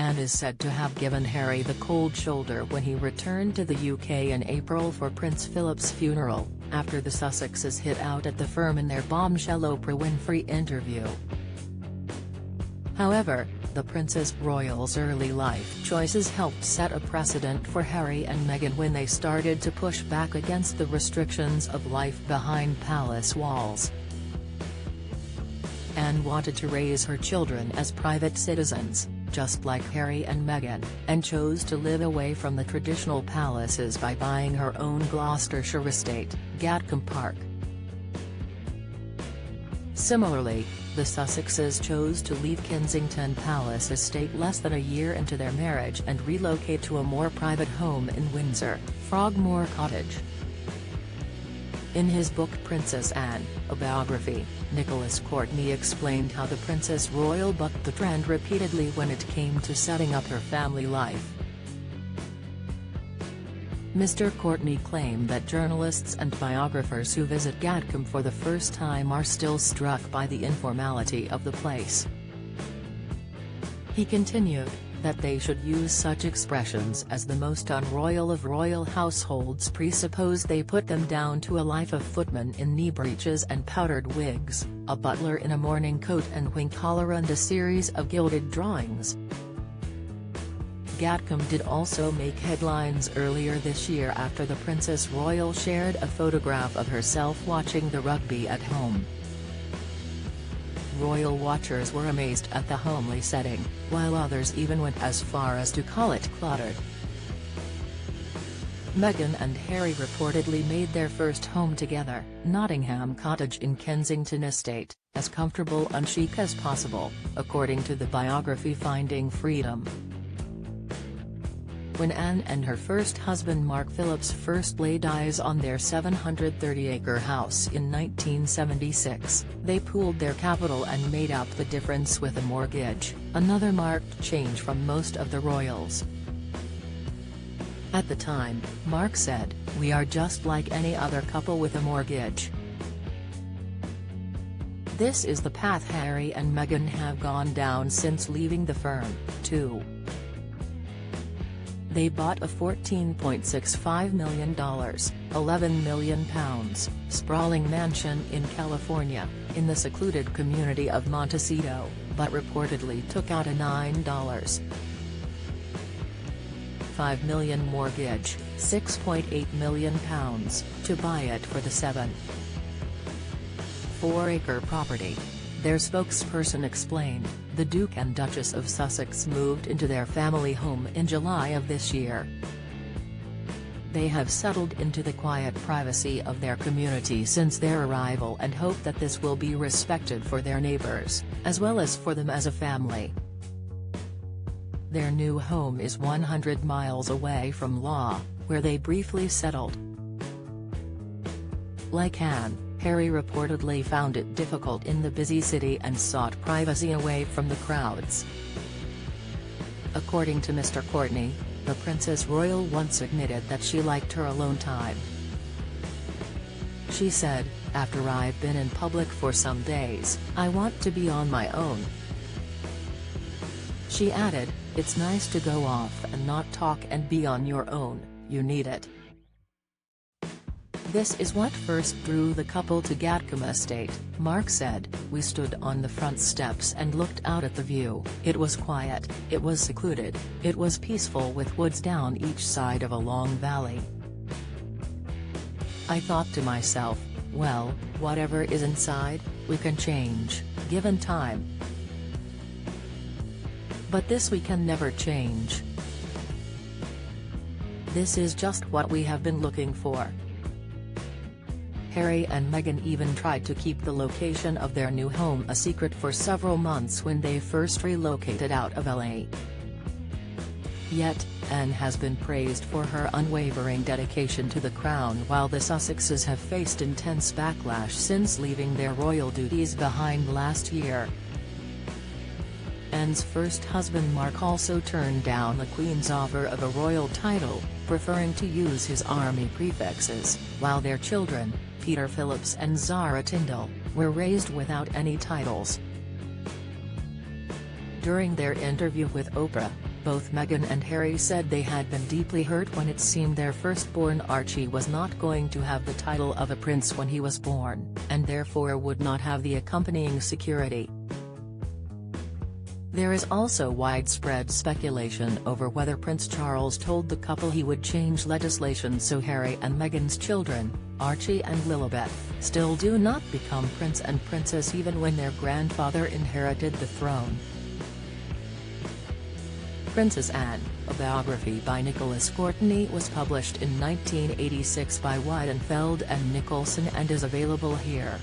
Anne is said to have given Harry the cold shoulder when he returned to the UK in April for Prince Philip's funeral, after the Sussexes hit out at the firm in their bombshell Oprah Winfrey interview. However, the Princess Royal's early life choices helped set a precedent for Harry and Meghan when they started to push back against the restrictions of life behind palace walls. Anne wanted to raise her children as private citizens, just like Harry and Meghan, and chose to live away from the traditional palaces by buying her own Gloucestershire estate, Gatcombe Park. Similarly, the Sussexes chose to leave Kensington Palace estate less than a year into their marriage and relocate to a more private home in Windsor, Frogmore Cottage. In his book Princess Anne, a biography, Nicholas Courtney explained how the Princess Royal bucked the trend repeatedly when it came to setting up her family life. Mr. Courtney claimed that journalists and biographers who visit Gatcombe for the first time are still struck by the informality of the place. He continued, that they should use such expressions as the most unroyal of royal households presuppose they put them down to a life of footmen in knee breeches and powdered wigs, a butler in a morning coat and wing collar and a series of gilded drawings. Gatcombe did also make headlines earlier this year after the Princess Royal shared a photograph of herself watching the rugby at home. Royal watchers were amazed at the homely setting, while others even went as far as to call it cluttered. Meghan and Harry reportedly made their first home together, Nottingham Cottage in Kensington Estate, as comfortable and chic as possible, according to the biography Finding Freedom. When Anne and her first husband Mark Phillips first laid eyes on their 730-acre house in 1976, they pooled their capital and made up the difference with a mortgage, another marked change from most of the royals. At the time, Mark said, "We are just like any other couple with a mortgage." This is the path Harry and Meghan have gone down since leaving the firm, too. They bought a $14.65 million, £11 million, sprawling mansion in California, in the secluded community of Montecito, but reportedly took out a $9.5 million mortgage, £6.8 million, to buy it for the 7.4-acre property. Their spokesperson explained, the Duke and Duchess of Sussex moved into their family home in July of this year. They have settled into the quiet privacy of their community since their arrival and hope that this will be respected for their neighbours, as well as for them as a family. Their new home is 100 miles away from Law, where they briefly settled. Like Anne, Harry reportedly found it difficult in the busy city and sought privacy away from the crowds. According to Mr. Courtney, the Princess Royal once admitted that she liked her alone time. She said, "After I've been in public for some days, I want to be on my own." She added, "It's nice to go off and not talk and be on your own, you need it." This is what first drew the couple to Gatcombe Estate, Mark said. "We stood on the front steps and looked out at the view. It was quiet, it was secluded, it was peaceful with woods down each side of a long valley. I thought to myself, well, whatever is inside, we can change, given time. But this we can never change. This is just what we have been looking for." Harry and Meghan even tried to keep the location of their new home a secret for several months when they first relocated out of LA. Yet, Anne has been praised for her unwavering dedication to the crown while the Sussexes have faced intense backlash since leaving their royal duties behind last year. Anne's first husband Mark also turned down the Queen's offer of a royal title, preferring to use his army prefixes, while their children, Peter Phillips and Zara Tindall, were raised without any titles. During their interview with Oprah, Both Meghan and Harry said they had been deeply hurt when it seemed their firstborn Archie was not going to have the title of a prince when he was born, and therefore would not have the accompanying security. There is also widespread speculation over whether Prince Charles told the couple he would change legislation so Harry and Meghan's children, Archie and Lilibet, still do not become prince and princess even when their grandfather inherited the throne. Princess Anne, a biography by Nicholas Courtney, was published in 1986 by Weidenfeld and Nicholson and is available here.